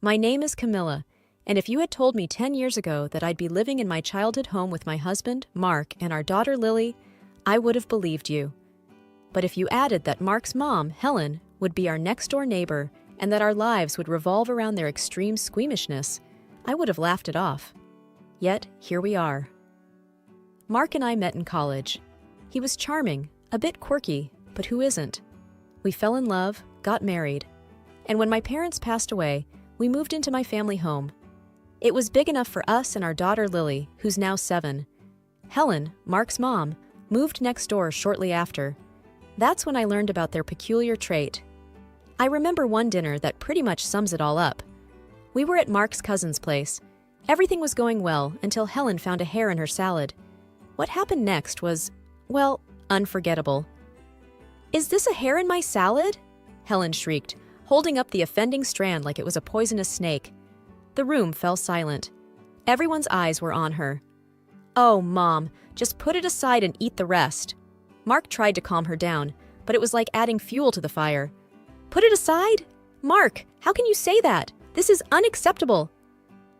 My name is Camilla, and if you had told me 10 years ago that I'd be living in my childhood home with my husband, Mark, and our daughter, Lily, I would have believed you. But if you added that Mark's mom, Helen, would be our next-door neighbor and that our lives would revolve around their extreme squeamishness, I would have laughed it off. Yet, here we are. Mark and I met in college. He was charming, a bit quirky, but who isn't? We fell in love, got married, and when my parents passed away, we moved into my family home. It was big enough for us and our daughter Lily, who's now 7. Helen, Mark's mom, moved next door shortly after. That's when I learned about their peculiar trait. I remember one dinner that pretty much sums it all up. We were at Mark's cousin's place. Everything was going well until Helen found a hair in her salad. What happened next was, well, unforgettable. "Is this a hair in my salad?" Helen shrieked, holding up the offending strand like it was a poisonous snake. The room fell silent. Everyone's eyes were on her. "Oh, Mom, just put it aside and eat the rest." Mark tried to calm her down, but it was like adding fuel to the fire. "Put it aside? Mark, how can you say that? This is unacceptable."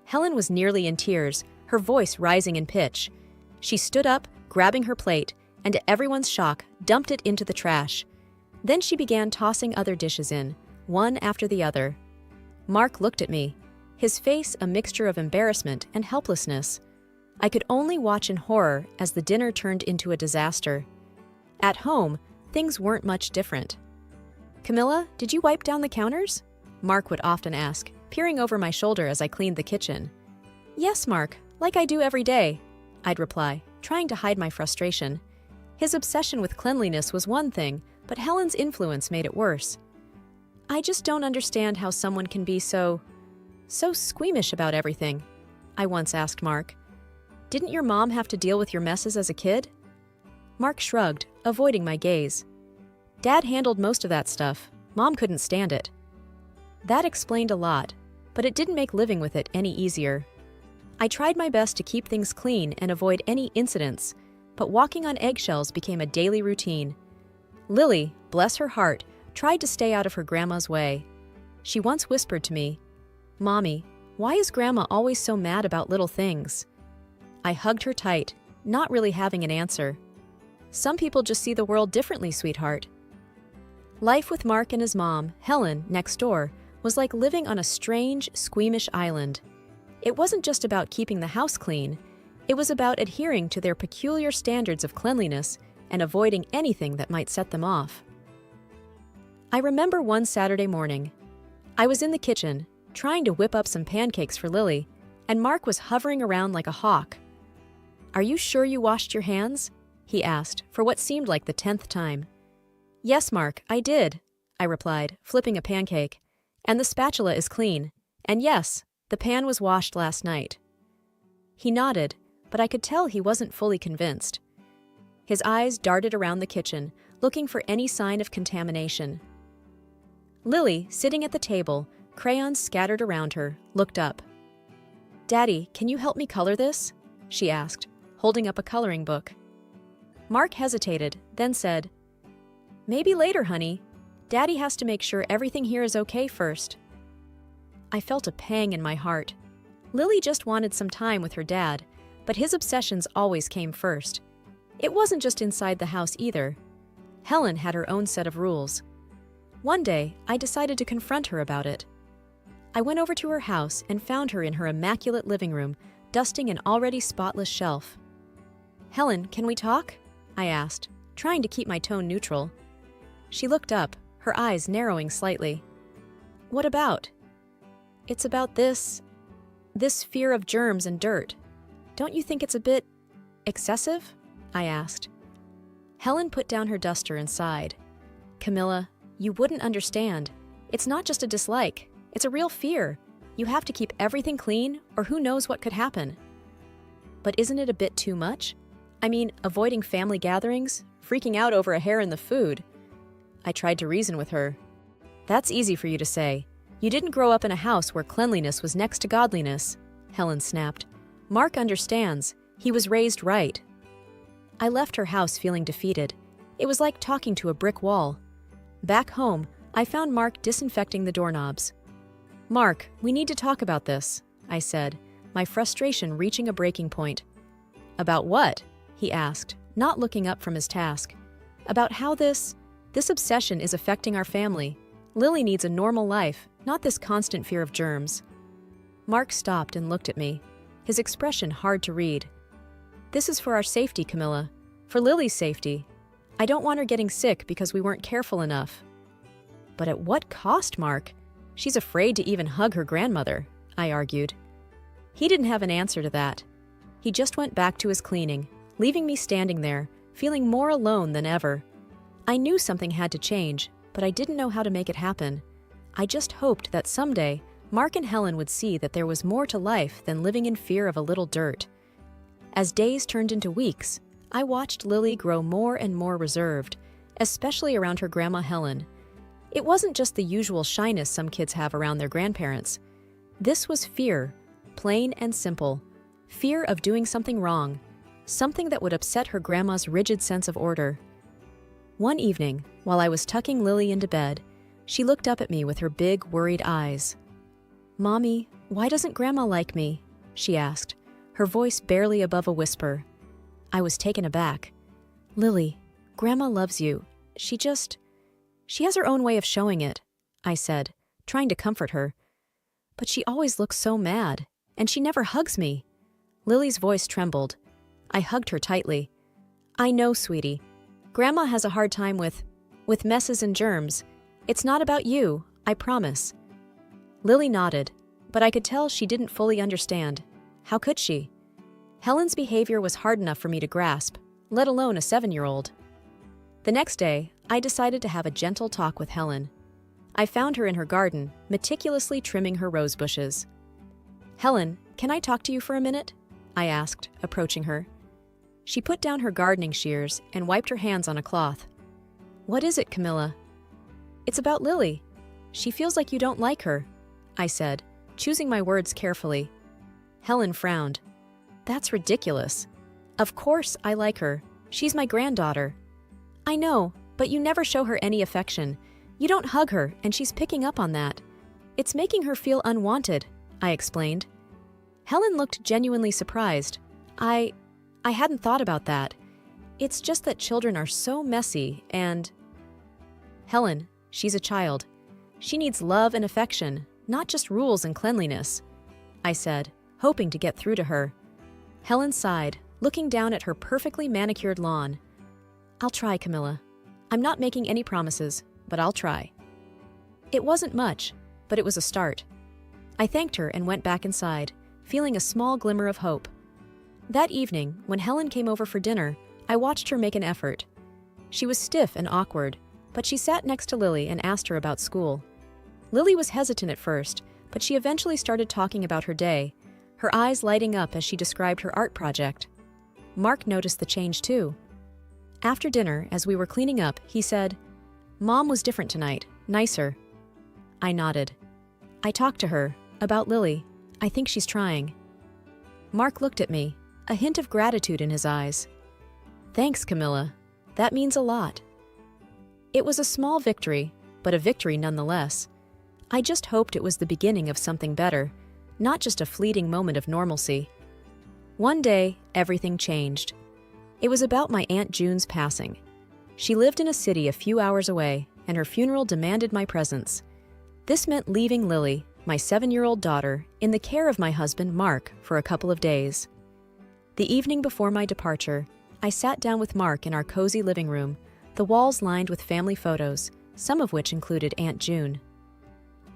Helen was nearly in tears, her voice rising in pitch. She stood up, grabbing her plate, and to everyone's shock, dumped it into the trash. Then she began tossing other dishes in, one after the other. Mark looked at me, his face a mixture of embarrassment and helplessness. I could only watch in horror as the dinner turned into a disaster. At home, things weren't much different. "Camilla, did you wipe down the counters?" Mark would often ask, peering over my shoulder as I cleaned the kitchen. "Yes, Mark, like I do every day," I'd reply, trying to hide my frustration. His obsession with cleanliness was one thing, but Helen's influence made it worse. "I just don't understand how someone can be so squeamish about everything," I once asked Mark. "Didn't your mom have to deal with your messes as a kid?" Mark shrugged, avoiding my gaze. "Dad handled most of that stuff. Mom couldn't stand it." That explained a lot, but it didn't make living with it any easier. I tried my best to keep things clean and avoid any incidents, but walking on eggshells became a daily routine. Lily, bless her heart, tried to stay out of her grandma's way. She once whispered to me, "Mommy, why is Grandma always so mad about little things?" I hugged her tight, not really having an answer. "Some people just see the world differently, sweetheart." Life with Mark and his mom, Helen, next door, was like living on a strange, squeamish island. It wasn't just about keeping the house clean. It was about adhering to their peculiar standards of cleanliness and avoiding anything that might set them off. I remember one Saturday morning. I was in the kitchen, trying to whip up some pancakes for Lily, and Mark was hovering around like a hawk. "Are you sure you washed your hands?" he asked, for what seemed like the 10th time. "Yes, Mark, I did," I replied, flipping a pancake. "And the spatula is clean. And yes, the pan was washed last night." He nodded, but I could tell he wasn't fully convinced. His eyes darted around the kitchen, looking for any sign of contamination. Lily, sitting at the table, crayons scattered around her, looked up. "Daddy, can you help me color this?" she asked, holding up a coloring book. Mark hesitated, then said, "Maybe later, honey. Daddy has to make sure everything here is okay first." I felt a pang in my heart. Lily just wanted some time with her dad, but his obsessions always came first. It wasn't just inside the house either. Helen had her own set of rules. One day, I decided to confront her about it. I went over to her house and found her in her immaculate living room, dusting an already spotless shelf. "Helen, can we talk?" I asked, trying to keep my tone neutral. She looked up, her eyes narrowing slightly. "What about?" "It's about this fear of germs and dirt. Don't you think it's a bit excessive?" I asked. Helen put down her duster and sighed. "Camilla, you wouldn't understand. It's not just a dislike. It's a real fear. You have to keep everything clean, or who knows what could happen." "But isn't it a bit too much? I mean, avoiding family gatherings, freaking out over a hair in the food." I tried to reason with her. "That's easy for you to say. You didn't grow up in a house where cleanliness was next to godliness," Helen snapped. "Mark understands. He was raised right." I left her house feeling defeated. It was like talking to a brick wall. Back home, I found Mark disinfecting the doorknobs. "Mark, we need to talk about this," I said, my frustration reaching a breaking point. "About what?" he asked, not looking up from his task. "About how this obsession is affecting our family. Lily needs a normal life, not this constant fear of germs." Mark stopped and looked at me, his expression hard to read. "This is for our safety, Camilla. For Lily's safety. I don't want her getting sick because we weren't careful enough." "But at what cost, Mark? She's afraid to even hug her grandmother," I argued. He didn't have an answer to that. He just went back to his cleaning, leaving me standing there, feeling more alone than ever. I knew something had to change, but I didn't know how to make it happen. I just hoped that someday Mark and Helen would see that there was more to life than living in fear of a little dirt. As days turned into weeks, I watched Lily grow more and more reserved, especially around her grandma Helen. It wasn't just the usual shyness some kids have around their grandparents. This was fear, plain and simple. Fear of doing something wrong, something that would upset her grandma's rigid sense of order. One evening, while I was tucking Lily into bed, she looked up at me with her big, worried eyes. "Mommy, why doesn't Grandma like me?" she asked, her voice barely above a whisper. I was taken aback. "Lily, Grandma loves you. She has her own way of showing it," I said, trying to comfort her. "But she always looks so mad, and she never hugs me." Lily's voice trembled. I hugged her tightly. "I know, sweetie. Grandma has a hard time with messes and germs. It's not about you, I promise." Lily nodded, but I could tell she didn't fully understand. How could she? Helen's behavior was hard enough for me to grasp, let alone a 7-year-old. The next day, I decided to have a gentle talk with Helen. I found her in her garden, meticulously trimming her rose bushes. "Helen, can I talk to you for a minute?" I asked, approaching her. She put down her gardening shears and wiped her hands on a cloth. "What is it, Camilla?" "It's about Lily. She feels like you don't like her," I said, choosing my words carefully. Helen frowned. "That's ridiculous. Of course I like her. She's my granddaughter." "I know, but you never show her any affection. You don't hug her, and she's picking up on that. It's making her feel unwanted," I explained. Helen looked genuinely surprised. I hadn't thought about that. It's just that children are so messy and... "Helen, she's a child. She needs love and affection, not just rules and cleanliness," I said, hoping to get through to her. Helen sighed, looking down at her perfectly manicured lawn. "I'll try, Camilla. I'm not making any promises, but I'll try." It wasn't much, but it was a start. I thanked her and went back inside, feeling a small glimmer of hope. That evening, when Helen came over for dinner, I watched her make an effort. She was stiff and awkward, but she sat next to Lily and asked her about school. Lily was hesitant at first, but she eventually started talking about her day, her eyes lighting up as she described her art project. Mark noticed the change too. After dinner, as we were cleaning up, he said, "Mom was different tonight, nicer." I nodded. "I talked to her, about Lily. I think she's trying." Mark looked at me, a hint of gratitude in his eyes. "Thanks, Camilla. That means a lot." It was a small victory, but a victory nonetheless. I just hoped it was the beginning of something better, not just a fleeting moment of normalcy. One day, everything changed. It was about my Aunt June's passing. She lived in a city a few hours away, and her funeral demanded my presence. This meant leaving Lily, my 7-year-old daughter, in the care of my husband, Mark, for a couple of days. The evening before my departure, I sat down with Mark in our cozy living room, the walls lined with family photos, some of which included Aunt June.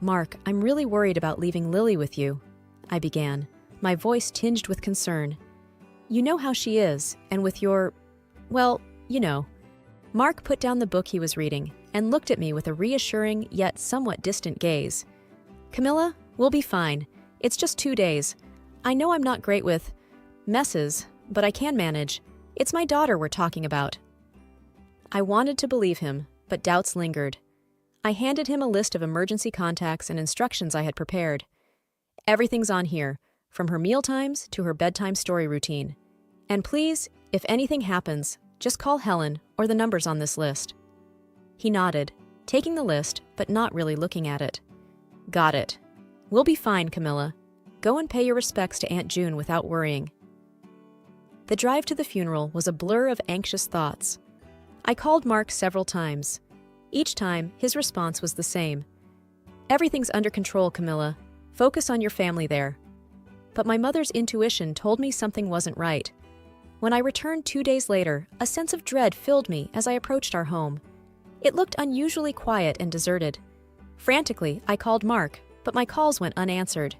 "Mark, I'm really worried about leaving Lily with you," I began, my voice tinged with concern. "You know how she is, and with your... well, you know." Mark put down the book he was reading and looked at me with a reassuring yet somewhat distant gaze. "Camilla, we'll be fine. It's just 2 days. I know I'm not great with messes, but I can manage. It's my daughter we're talking about." I wanted to believe him, but doubts lingered. I handed him a list of emergency contacts and instructions I had prepared. "Everything's on here, from her mealtimes to her bedtime story routine. And please, if anything happens, just call Helen or the numbers on this list." He nodded, taking the list but not really looking at it. "Got it." We'll be fine, Camilla. Go and pay your respects to Aunt June without worrying. The drive to the funeral was a blur of anxious thoughts. I called Mark several times. Each time, his response was the same. Everything's under control, Camilla. Focus on your family there. But my mother's intuition told me something wasn't right. When I returned 2 days later, a sense of dread filled me as I approached our home. It looked unusually quiet and deserted. Frantically, I called Mark, but my calls went unanswered.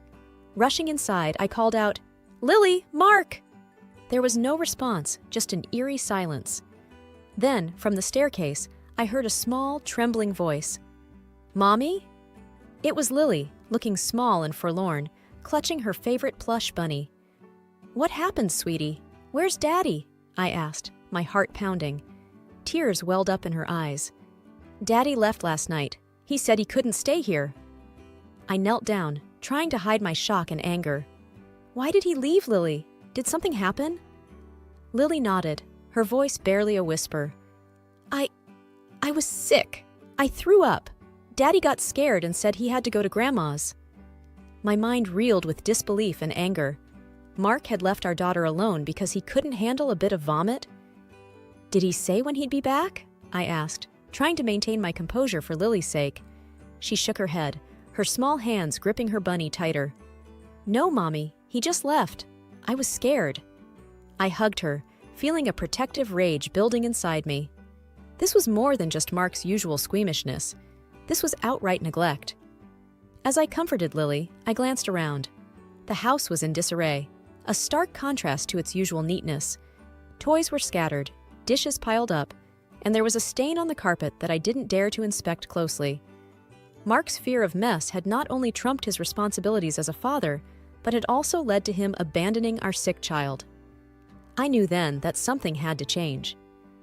Rushing inside, I called out, "Lily, Mark!" There was no response, just an eerie silence. Then, from the staircase, I heard a small, trembling voice. "Mommy?" It was Lily, looking small and forlorn, clutching her favorite plush bunny. "What happened, sweetie? Where's Daddy?" I asked, my heart pounding. Tears welled up in her eyes. "Daddy left last night. He said he couldn't stay here." I knelt down, trying to hide my shock and anger. "Why did he leave, Lily? Did something happen?" Lily nodded, her voice barely a whisper. I was sick. I threw up. Daddy got scared and said he had to go to Grandma's." My mind reeled with disbelief and anger. Mark had left our daughter alone because he couldn't handle a bit of vomit? "Did he say when he'd be back?" I asked, trying to maintain my composure for Lily's sake. She shook her head, her small hands gripping her bunny tighter. "No, Mommy, he just left. I was scared." I hugged her, feeling a protective rage building inside me. This was more than just Mark's usual squeamishness. This was outright neglect. As I comforted Lily, I glanced around. The house was in disarray, a stark contrast to its usual neatness. Toys were scattered, dishes piled up, and there was a stain on the carpet that I didn't dare to inspect closely. Mark's fear of mess had not only trumped his responsibilities as a father, but had also led to him abandoning our sick child. I knew then that something had to change.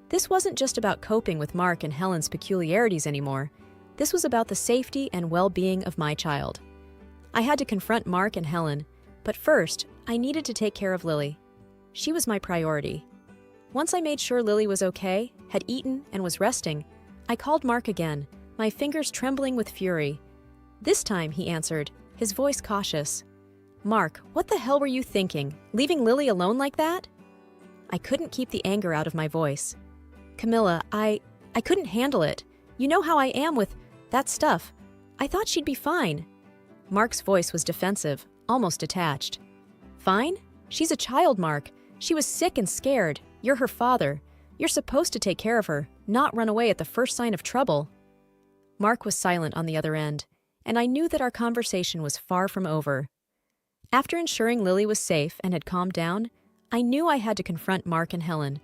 This wasn't just about coping with Mark and Helen's peculiarities anymore. This was about the safety and well-being of my child. I had to confront Mark and Helen, but first, I needed to take care of Lily. She was my priority. Once I made sure Lily was okay, had eaten, and was resting, I called Mark again, my fingers trembling with fury. This time, he answered, his voice cautious. "Mark, what the hell were you thinking? Leaving Lily alone like that?" I couldn't keep the anger out of my voice. "Camilla, I couldn't handle it. You know how I am with that stuff. I thought she'd be fine." Mark's voice was defensive, almost detached. "Fine? She's a child, Mark. She was sick and scared. You're her father. You're supposed to take care of her, not run away at the first sign of trouble." Mark was silent on the other end, and I knew that our conversation was far from over. After ensuring Lily was safe and had calmed down, I knew I had to confront Mark and Helen.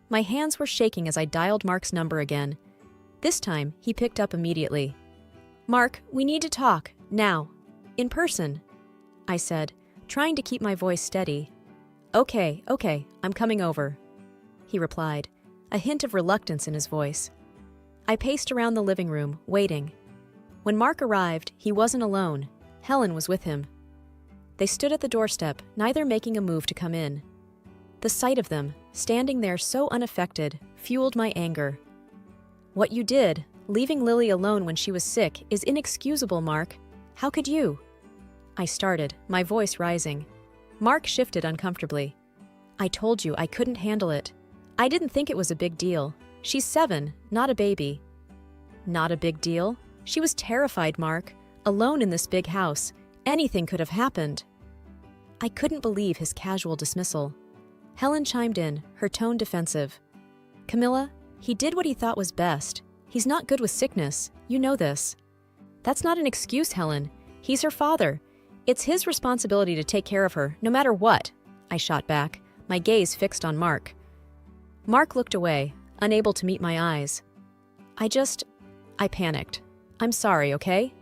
My hands were shaking as I dialed Mark's number again. This time, he picked up immediately. "Mark, we need to talk, now. In person," I said, trying to keep my voice steady. Okay, I'm coming over," he replied, a hint of reluctance in his voice. I paced around the living room, waiting. When Mark arrived, he wasn't alone. Helen was with him. They stood at the doorstep, neither making a move to come in. The sight of them, standing there so unaffected, fueled my anger. "What you did, leaving Lily alone when she was sick, is inexcusable, Mark. How could you?" I started, my voice rising. Mark shifted uncomfortably. "I told you I couldn't handle it. I didn't think it was a big deal. She's 7, not a baby." "Not a big deal? She was terrified, Mark. Alone in this big house. Anything could have happened." I couldn't believe his casual dismissal. Helen chimed in, her tone defensive. "Camilla, he did what he thought was best. He's not good with sickness. You know this." "That's not an excuse, Helen. He's her father. It's his responsibility to take care of her, no matter what," I shot back, my gaze fixed on Mark. Mark looked away, unable to meet my eyes. I panicked. "I'm sorry, okay?"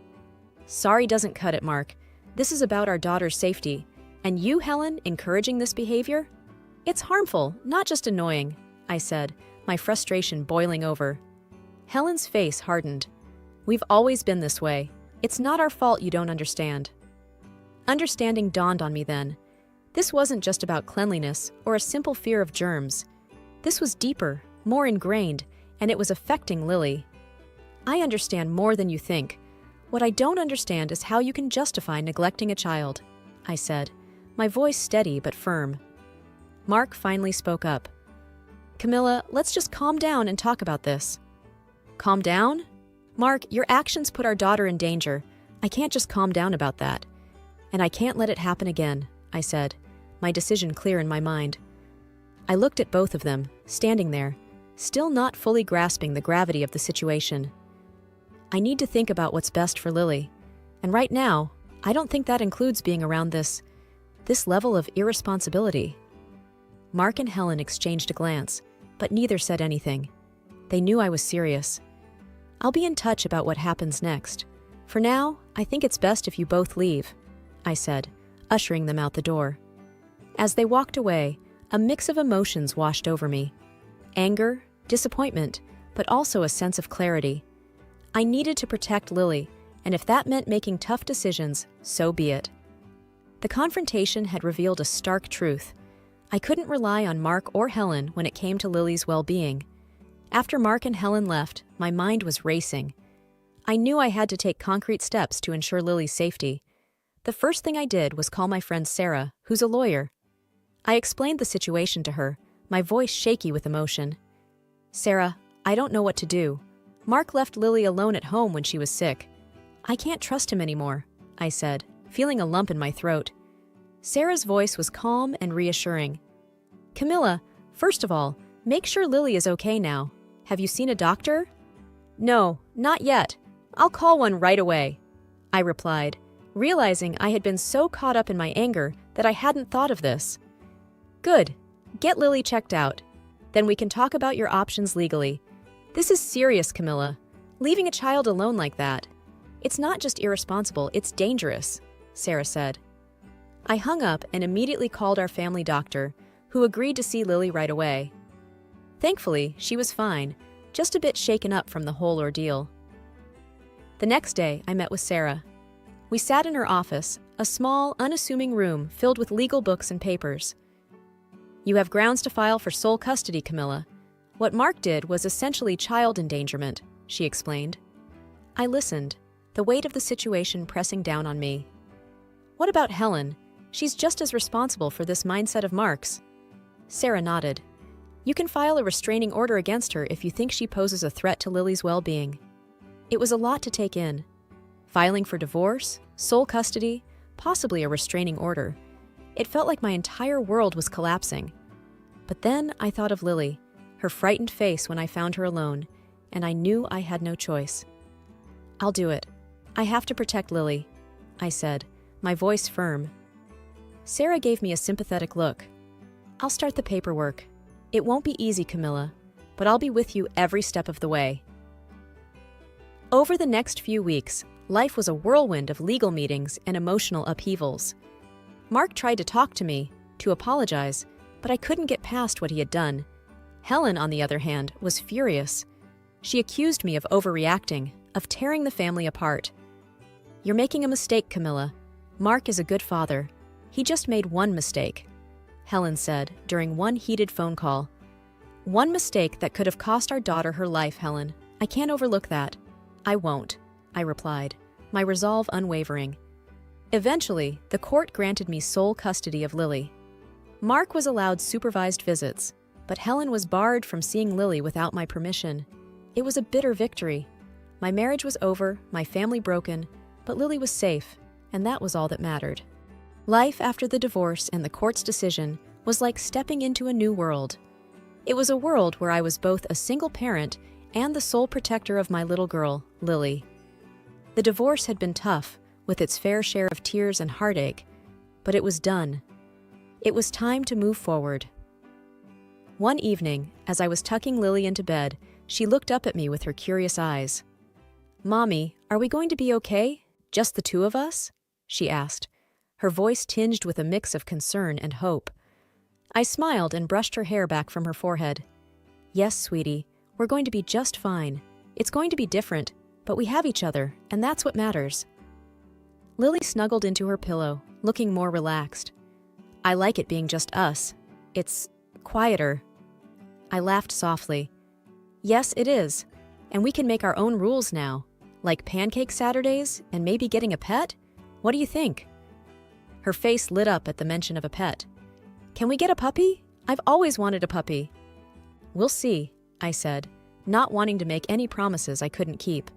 "Sorry doesn't cut it, Mark. This is about our daughter's safety. And you, Helen, encouraging this behavior? It's harmful, not just annoying," I said, my frustration boiling over. Helen's face hardened. "We've always been this way. It's not our fault you don't understand." Understanding dawned on me then. This wasn't just about cleanliness or a simple fear of germs. This was deeper, more ingrained, and it was affecting Lily. "I understand more than you think. What I don't understand is how you can justify neglecting a child, I said, my voice steady but firm. Mark finally spoke up. Camilla, let's just calm down and talk about this. Calm down? Mark, your actions put our daughter in danger. I can't just calm down about that. And I can't let it happen again, I said, my decision clear in my mind. I looked at both of them, standing there, still not fully grasping the gravity of the situation. I need to think about what's best for Lily. And right now, I don't think that includes being around this level of irresponsibility. Mark and Helen exchanged a glance, but neither said anything. They knew I was serious. I'll be in touch about what happens next. For now, I think it's best if you both leave, I said, ushering them out the door. As they walked away, a mix of emotions washed over me. Anger, disappointment, but also a sense of clarity. I needed to protect Lily, and if that meant making tough decisions, so be it. The confrontation had revealed a stark truth. I couldn't rely on Mark or Helen when it came to Lily's well-being. After Mark and Helen left, my mind was racing. I knew I had to take concrete steps to ensure Lily's safety. The first thing I did was call my friend Sarah, who's a lawyer. I explained the situation to her, my voice shaky with emotion. Sarah, I don't know what to do. Mark left Lily alone at home when she was sick. I can't trust him anymore, I said, feeling a lump in my throat. Sarah's voice was calm and reassuring. Camilla, first of all, make sure Lily is okay now. Have you seen a doctor? No, not yet. I'll call one right away, I replied, realizing I had been so caught up in my anger that I hadn't thought of this. Good. Get Lily checked out. Then we can talk about your options legally. This is serious, Camilla. Leaving a child alone like that. It's not just irresponsible, it's dangerous, Sarah said. I hung up and immediately called our family doctor, who agreed to see Lily right away. Thankfully, she was fine, just a bit shaken up from the whole ordeal. The next day, I met with Sarah. We sat in her office, a small, unassuming room filled with legal books and papers. You have grounds to file for sole custody, Camilla. What Mark did was essentially child endangerment, she explained. I listened, the weight of the situation pressing down on me. What about Helen? She's just as responsible for this mindset of Mark's. Sarah nodded. You can file a restraining order against her if you think she poses a threat to Lily's well-being. It was a lot to take in. Filing for divorce, sole custody, possibly a restraining order. It felt like my entire world was collapsing. But then I thought of Lily, her frightened face when I found her alone, and I knew I had no choice. I'll do it. I have to protect Lily, I said, my voice firm. Sarah gave me a sympathetic look. I'll start the paperwork. It won't be easy, Camilla, but I'll be with you every step of the way. Over the next few weeks, life was a whirlwind of legal meetings and emotional upheavals. Mark tried to talk to me, to apologize, but I couldn't get past what he had done. Helen, on the other hand, was furious. She accused me of overreacting, of tearing the family apart. You're making a mistake, Camilla. Mark is a good father. He just made one mistake, Helen said during one heated phone call. One mistake that could have cost our daughter her life, Helen. I can't overlook that. I won't, I replied, my resolve unwavering. Eventually, the court granted me sole custody of Lily. Mark was allowed supervised visits, but Helen was barred from seeing Lily without my permission. It was a bitter victory. My marriage was over, my family broken, but Lily was safe, and that was all that mattered. Life after the divorce and the court's decision was like stepping into a new world. It was a world where I was both a single parent and the sole protector of my little girl, Lily. The divorce had been tough, with its fair share of tears and heartache, but it was done. It was time to move forward. One evening, as I was tucking Lily into bed, she looked up at me with her curious eyes. "Mommy, are we going to be okay? Just the two of us?" she asked, her voice tinged with a mix of concern and hope. I smiled and brushed her hair back from her forehead. "Yes, sweetie, we're going to be just fine. It's going to be different, but we have each other, and that's what matters." Lily snuggled into her pillow, looking more relaxed. "I like it being just us. It's quieter." I laughed softly. "Yes, it is. And we can make our own rules now. Like pancake Saturdays and maybe getting a pet? What do you think? Her face lit up at the mention of a pet. Can we get a puppy? I've always wanted a puppy. We'll see, I said, not wanting to make any promises I couldn't keep.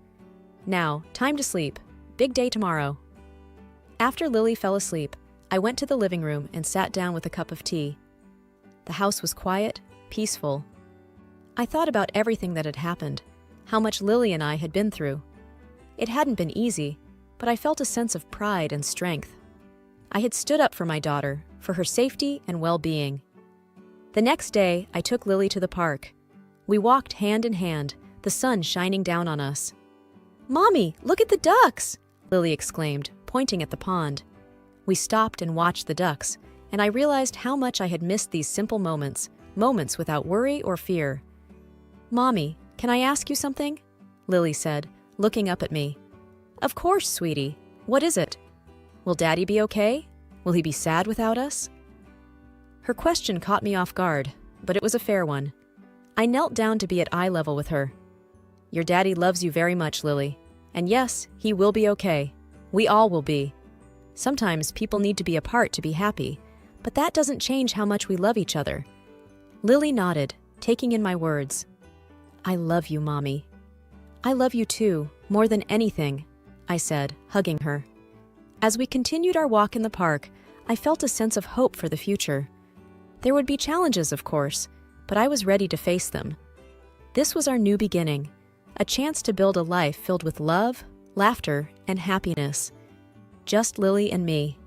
Now, time to sleep. Big day tomorrow. After Lily fell asleep, I went to the living room and sat down with a cup of tea. The house was quiet, peaceful. I thought about everything that had happened, how much Lily and I had been through. It hadn't been easy, but I felt a sense of pride and strength. I had stood up for my daughter, for her safety and well-being. The next day, I took Lily to the park. We walked hand in hand, the sun shining down on us. "Mommy, look at the ducks!" Lily exclaimed, pointing at the pond. We stopped and watched the ducks, and I realized how much I had missed these simple moments, moments without worry or fear. "Mommy, can I ask you something?" Lily said, looking up at me. "Of course, sweetie. What is it? Will Daddy be okay? Will he be sad without us?" Her question caught me off guard, but it was a fair one. I knelt down to be at eye level with her. "Your daddy loves you very much, Lily. And yes, he will be okay. We all will be. Sometimes people need to be apart to be happy, but that doesn't change how much we love each other." Lily nodded, taking in my words. "I love you, Mommy." "I love you too, more than anything," I said, hugging her. As we continued our walk in the park, I felt a sense of hope for the future. There would be challenges, of course, but I was ready to face them. This was our new beginning, a chance to build a life filled with love, laughter, and happiness. Just Lily and me.